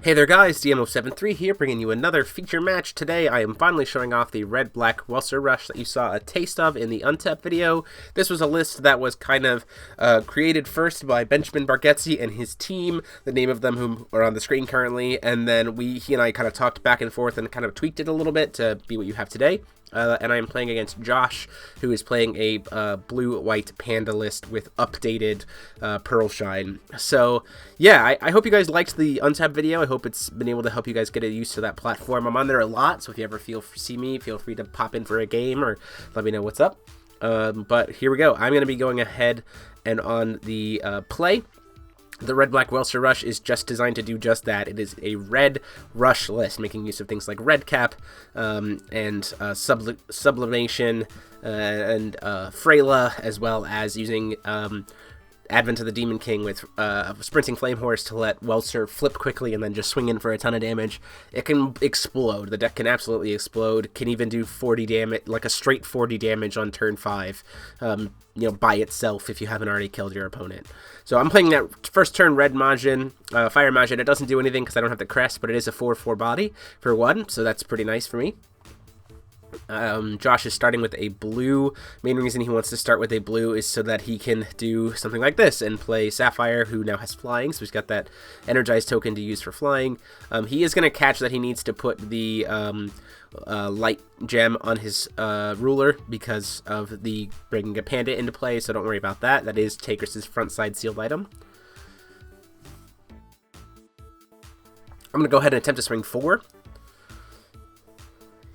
Hey there guys, DMO73 here, bringing you another feature match. Today I am finally showing off the Red-Black Welser Rush that you saw a taste of in the Untap video. This was a list that was kind of created first by Benjamin Bargetzi and his team, the name of them whom are on the screen currently, and then he and I kind of talked back and forth and kind of tweaked it a little bit to be what you have today. And I am playing against Josh, who is playing a blue-white panda list with updated Pearl Shine. So, yeah, I hope you guys liked the Untap video. I hope it's been able to help you guys get used to that platform. I'm on there a lot, so if you ever see me, feel free to pop in for a game or let me know what's up. But here we go. I'm going to be going ahead and on the play. The Red-Black Welser Rush is just designed to do just that. It is a red rush list, making use of things like red cap and sublimation and Freyla, as well as using Advent of the Demon King with Sprinting Flame Horse to let Welser flip quickly and then just swing in for a ton of damage. It can explode. The deck can absolutely explode. Can even do 40 damage, like a straight 40 damage on turn 5, by itself if you haven't already killed your opponent. So I'm playing that first turn red Majin, Fire Majin. It doesn't do anything because I don't have the crest, but it is a 4/4 body for 1, so that's pretty nice for me. Josh is starting with a blue. Main reason he wants to start with a blue is so that he can do something like this and play Sapphire, who now has flying, so he's got that energized token to use for flying. He is going to catch that he needs to put the light gem on his ruler because of the bringing a panda into play, so don't worry about that. That is Taker's front side sealed item. I'm going to go ahead and attempt to swing 4.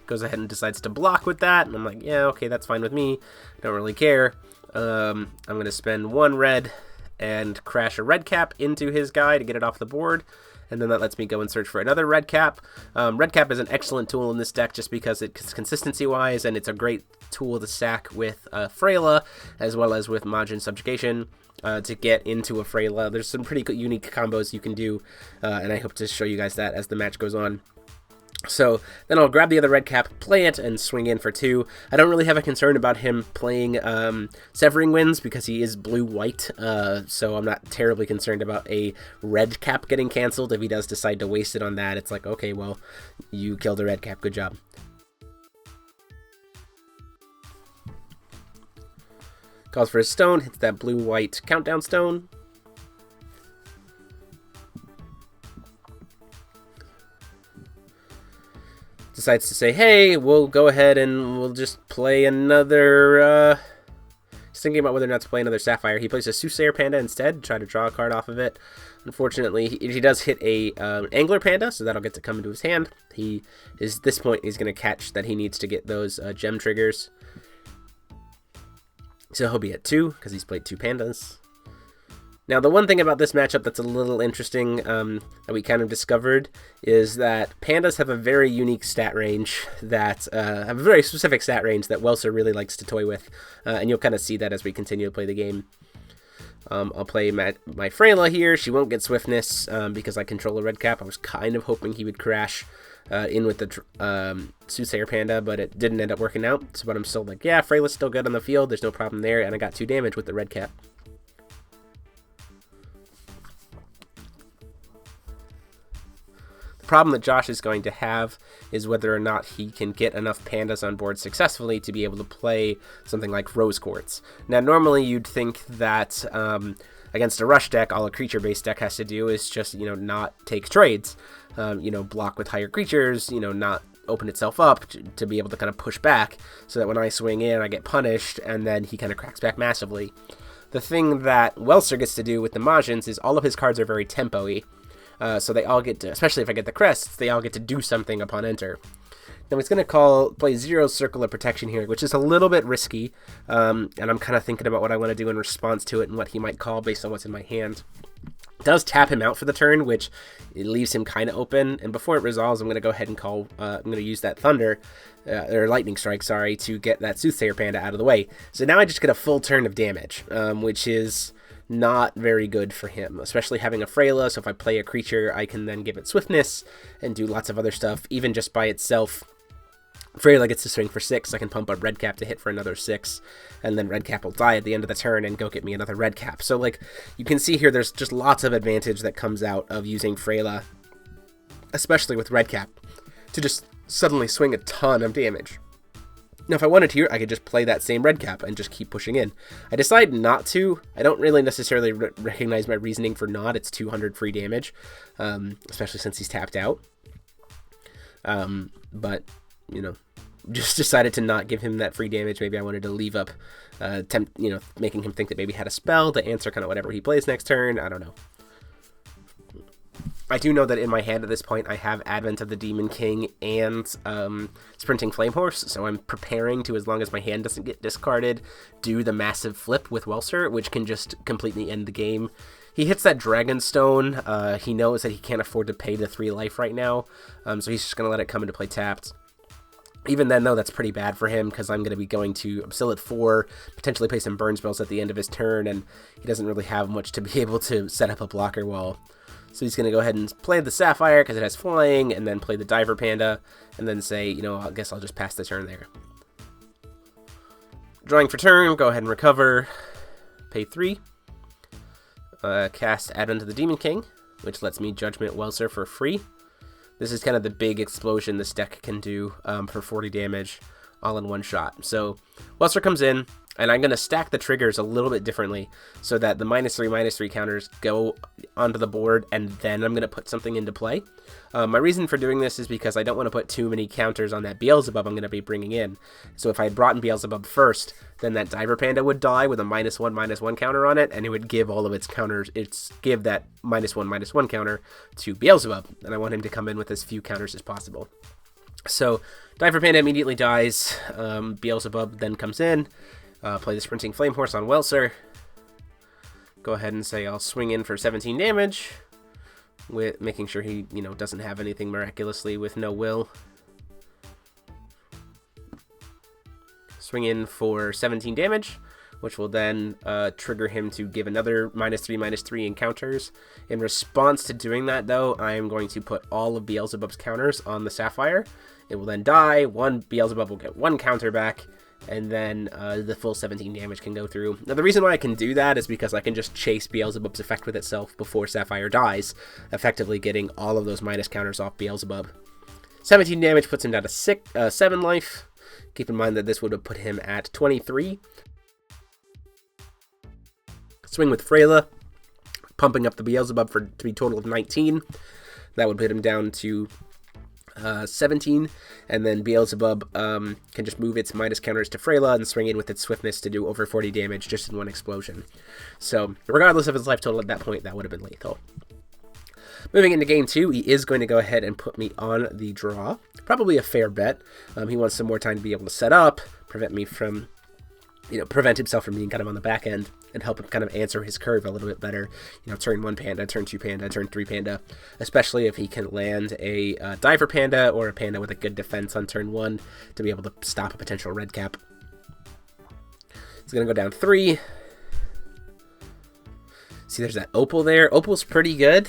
Goes ahead and decides to block with that, and I'm like, yeah, okay, that's fine with me. Don't really care. I'm going to spend 1 red and crash a red cap into his guy to get it off the board, and then that lets me go and search for another red cap. Red cap is an excellent tool in this deck just because it's consistency-wise, and it's a great tool to stack with Freyla, as well as with Majin Subjugation. To get into a Freyla. There's some pretty unique combos you can do, and I hope to show you guys that as the match goes on. So then I'll grab the other red cap, play it, and swing in for 2. I don't really have a concern about him playing Severing Winds because he is blue-white, so I'm not terribly concerned about a red cap getting canceled. If he does decide to waste it on that, it's like, okay, well, you killed a red cap, good job. Calls for a stone, hits that blue-white countdown stone. Decides to say, hey, we'll go ahead and we'll just play another, he's thinking about whether or not to play another Sapphire. He plays a Soothsayer Panda instead, to try to draw a card off of it. Unfortunately, he does hit a Angler Panda, so that'll get to come into his hand. At this point, he's going to catch that he needs to get those gem triggers. So he'll be at 2, because he's played 2 Pandas. Now, the one thing about this matchup that's a little interesting that we kind of discovered is that Pandas have a very unique stat range that have a very specific stat range that Welser really likes to toy with, and you'll kind of see that as we continue to play the game. I'll play my Freyla here. She won't get Swiftness because I control a red cap. I was kind of hoping he would crash in with the Soothsayer Panda, but it didn't end up working out. So, but I'm still like, yeah, Freyla's still good on the field. There's no problem there, and I got 2 damage with the red cap. The problem that Josh is going to have is whether or not he can get enough Pandas on board successfully to be able to play something like Rose Quartz. Now, normally you'd think that against a rush deck, all a creature-based deck has to do is just, not take trades, block with higher creatures, not open itself up to be able to kind of push back so that when I swing in, I get punished, and then he kind of cracks back massively. The thing that Welser gets to do with the Majins is all of his cards are very tempo-y. So they all get to, especially if I get the crests, they all get to do something upon enter. Now he's going to play 0 Circle of Protection here, which is a little bit risky, and I'm kind of thinking about what I want to do in response to it and what he might call based on what's in my hand. It does tap him out for the turn, which it leaves him kind of open, and before it resolves, I'm going to go ahead and I'm going to use that Thunder, or Lightning Strike, sorry, to get that Soothsayer Panda out of the way. So now I just get a full turn of damage, which is not very good for him, especially having a Freyla, so if I play a creature, I can then give it Swiftness and do lots of other stuff, even just by itself. Freyla gets to swing for 6, I can pump up red cap to hit for another 6, and then red cap will die at the end of the turn and go get me another red cap. So, like, you can see here, there's just lots of advantage that comes out of using Freyla especially with red cap, to just suddenly swing a ton of damage. Now, if I wanted to, I could just play that same red cap and just keep pushing in. I decided not to. I don't really necessarily recognize my reasoning for not. It's 200 free damage, especially since he's tapped out. But, you know, just decided to not give him that free damage. Maybe I wanted to leave up, making him think that maybe he had a spell to answer kind of whatever he plays next turn. I don't know. I do know that in my hand at this point, I have Advent of the Demon King and Sprinting Flame Horse, so I'm preparing to, as long as my hand doesn't get discarded, do the massive flip with Welser, which can just completely end the game. He hits that Dragonstone. He knows that he can't afford to pay the 3 life right now, so he's just going to let it come into play tapped. Even then, though, that's pretty bad for him, because I'm going to be going to still at 4, potentially play some burn spells at the end of his turn, and he doesn't really have much to be able to set up a blocker wall. So he's going to go ahead and play the Sapphire because it has flying, and then play the Diver Panda, and then say, you know, I guess I'll just pass the turn there. Drawing for turn, go ahead and recover, pay 3, cast Advent of the Demon King, which lets me Judgment Welser for free. This is kind of the big explosion this deck can do for 40 damage all in one shot. So Welser comes in, and I'm going to stack the triggers a little bit differently so that the -3/-3 counters go onto the board, and then I'm going to put something into play. My reason for doing this is because I don't want to put too many counters on that Beelzebub I'm going to be bringing in. So if I had brought in Beelzebub first, then that Diver Panda would die with a -1/-1 counter on it, and it would give all of its counters, give that -1/-1 counter to Beelzebub, and I want him to come in with as few counters as possible. So Diver Panda immediately dies, Beelzebub then comes in, play the Sprinting Flame Horse on Welser, go ahead and say I'll swing in for 17 damage, with making sure he, you know, doesn't have anything miraculously with no will. Swing in for 17 damage, which will then trigger him to give another -3/-3 encounters. In response to doing that, though, I am going to put all of Beelzebub's counters on the Sapphire. It will then die. One Beelzebub will get 1 counter back, and then the full 17 damage can go through. Now, the reason why I can do that is because I can just chase Beelzebub's effect with itself before Sapphire dies, effectively getting all of those minus counters off Beelzebub. 17 damage puts him down to 7 life. Keep in mind that this would have put him at 23. Swing with Freyla, pumping up the Beelzebub to be a total of 19. That would put him down to 17, and then Beelzebub can just move its minus counters to Freyla and swing in with its swiftness to do over 40 damage just in one explosion. So regardless of his life total at that point, that would have been lethal. Moving into game 2, he is going to go ahead and put me on the draw. Probably a fair bet. He wants some more time to be able to set up, prevent himself from being kind of on the back end, and help him kind of answer his curve a little bit better. You know, turn 1 Panda, turn 2 Panda, turn 3 Panda, especially if he can land a Diver Panda or a Panda with a good defense on turn 1 to be able to stop a potential red cap. He's going to go down 3. See, there's that Opal there. Opal's pretty good,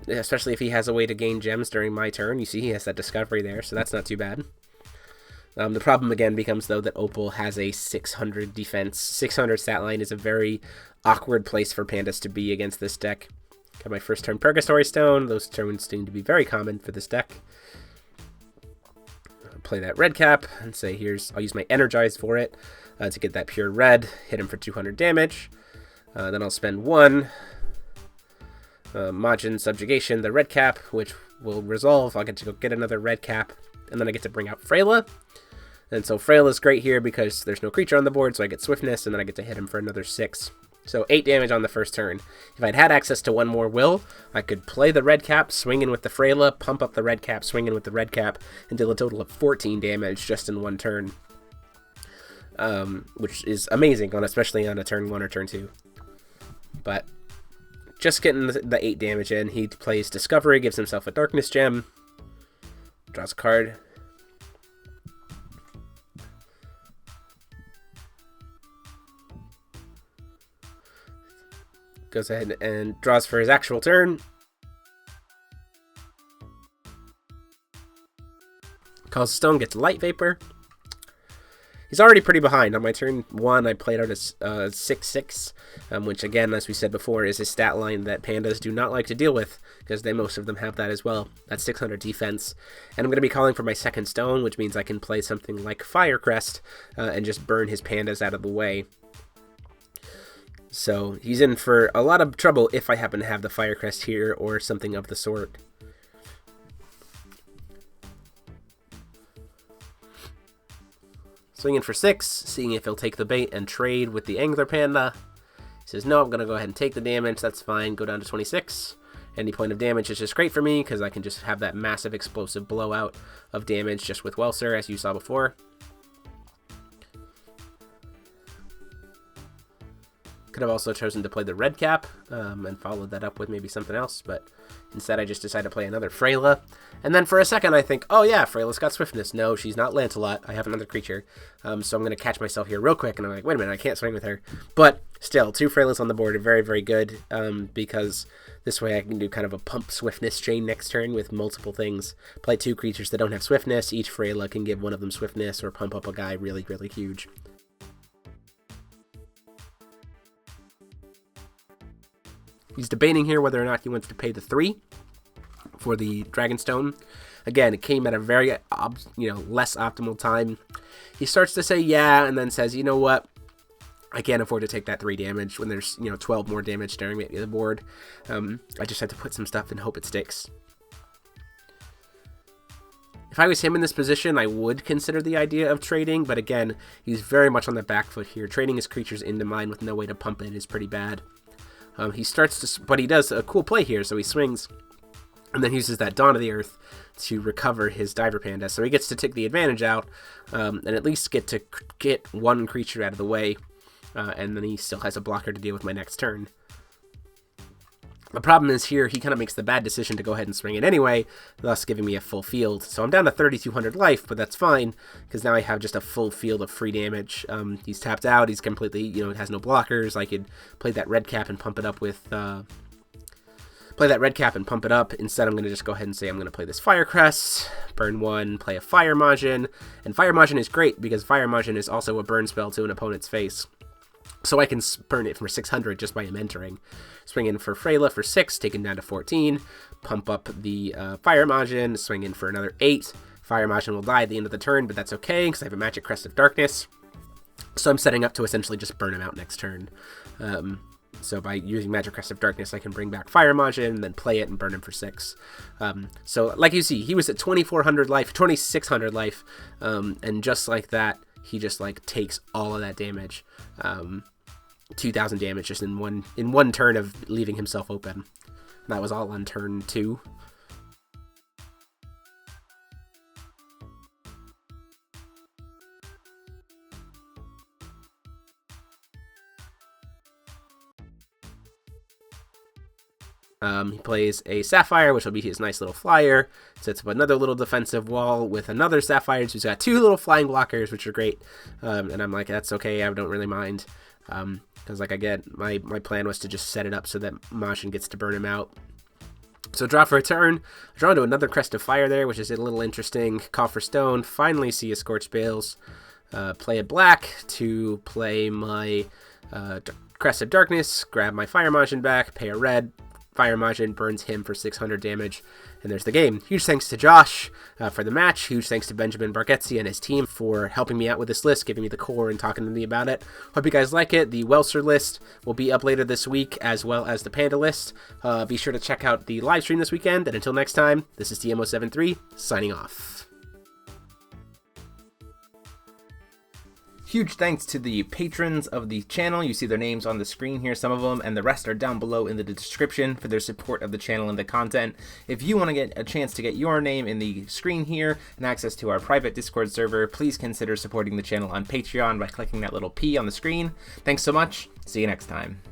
especially if he has a way to gain gems during my turn. You see he has that Discovery there, so that's not too bad. The problem again becomes, though, that Opal has a 600 defense. 600 stat line is a very awkward place for Pandas to be against this deck. Got my first turn Purgatory Stone. Those turns seem to be very common for this deck. I'll play that red cap and say, I'll use my Energize for it to get that pure red. Hit him for 200 damage. Then I'll spend 1 Majin Subjugation, the red cap, which will resolve. I'll get to go get another red cap, and then I get to bring out Freyla. And so Freyla's great here because there's no creature on the board, so I get Swiftness, and then I get to hit him for another 6. So 8 damage on the first turn. If I'd had access to 1 more will, I could play the red cap, swing in with the Freyla, pump up the red cap, swing in with the red cap, and deal a total of 14 damage just in 1 turn. Which is amazing, especially on a turn 1 or turn 2. But just getting the 8 damage in, he plays Discovery, gives himself a Darkness Gem, draws a card. Goes ahead and draws for his actual turn. Calls a Stone, gets Light Vapor. He's already pretty behind. On my turn 1, I played out a 6-6, which again, as we said before, is a stat line that Pandas do not like to deal with, because most of them have that as well. That's 600 defense. And I'm going to be calling for my second stone, which means I can play something like Firecrest and just burn his Pandas out of the way. So he's in for a lot of trouble if I happen to have the Firecrest here or something of the sort. Swinging for 6, seeing if he'll take the bait and trade with the Angler Panda. He says, no, I'm going to go ahead and take the damage. That's fine. Go down to 26. Any point of damage is just great for me because I can just have that massive explosive blowout of damage just with Welser, as you saw before. Could have also chosen to play the red cap and followed that up with maybe something else, but instead I just decided to play another Freyla. And then for a second I think, oh yeah, Freyla's got swiftness. No, she's not Lancelot. I have another creature. So I'm going to catch myself here real quick, and I'm like, wait a minute, I can't swing with her. But still, 2 Freylas on the board are very, very good because this way I can do kind of a pump swiftness chain next turn with multiple things. Play 2 creatures that don't have swiftness. Each Freyla can give one of them swiftness or pump up a guy really, really huge. He's debating here whether or not he wants to pay the 3 for the Dragonstone. Again, it came at a very, less optimal time. He starts to say yeah, and then says, you know what? I can't afford to take that 3 damage when there's, 12 more damage staring at the board. I just have to put some stuff and hope it sticks. If I was him in this position, I would consider the idea of trading, but again, he's very much on the back foot here. Trading his creatures into mine with no way to pump it is pretty bad. He starts to, but he does a cool play here, so he swings, and then uses that Dawn of the Earth to recover his Diver Panda. So he gets to take the advantage out, and at least get to get 1 creature out of the way, and then he still has a blocker to deal with my next turn. The problem is here, he kind of makes the bad decision to go ahead and swing it anyway, thus giving me a full field. So I'm down to 3,200 life, but that's fine, because now I have just a full field of free damage. He's tapped out, he's completely, has no blockers. I could play that red cap and pump it up with, Instead, I'm going to just go ahead and say I'm going to play this Firecrest, burn 1, play a Fire Majin, and Fire Majin is great, because Fire Majin is also a burn spell to an opponent's face. So I can burn it for 600 just by him entering. Swing in for Freyla for 6, take him down to 14. Pump up the Fire Majin, swing in for another 8. Fire Majin will die at the end of the turn, but that's okay, because I have a Magic Crest of Darkness. So I'm setting up to essentially just burn him out next turn. So by using Magic Crest of Darkness, I can bring back Fire Majin, then play it and burn him for 6. So like you see, he was at 2,400 life, 2,600 life, and just like that, he just takes all of that damage. 2,000 damage just in one turn of leaving himself open. That was all on turn 2. He plays a Sapphire, which will be his nice little flyer. Sets up another little defensive wall with another Sapphire. So he's got 2 little flying blockers, which are great. And I'm like, that's okay, I don't really mind. Because my plan was to just set it up so that Majin gets to burn him out. So draw for a turn. Draw into another Crest of Fire there, which is a little interesting. Call for Stone. Finally see a Scorched Bales. Play a black to play my Crest of Darkness. Grab my Fire Majin back. Pay a red. Fire Majin burns him for 600 damage, and there's the game. Huge thanks to Josh for the match. Huge thanks to Benjamin Bargetzi and his team for helping me out with this list, giving me the core and talking to me about it. Hope you guys like it. The Welser list will be up later this week, as well as the Panda list. Be sure to check out the live stream this weekend, and until next time, this is DMO73, signing off. Huge thanks to the patrons of the channel. You see their names on the screen here, some of them, and the rest are down below in the description for their support of the channel and the content. If you want to get a chance to get your name in the screen here and access to our private Discord server, please consider supporting the channel on Patreon by clicking that little P on the screen. Thanks so much. See you next time.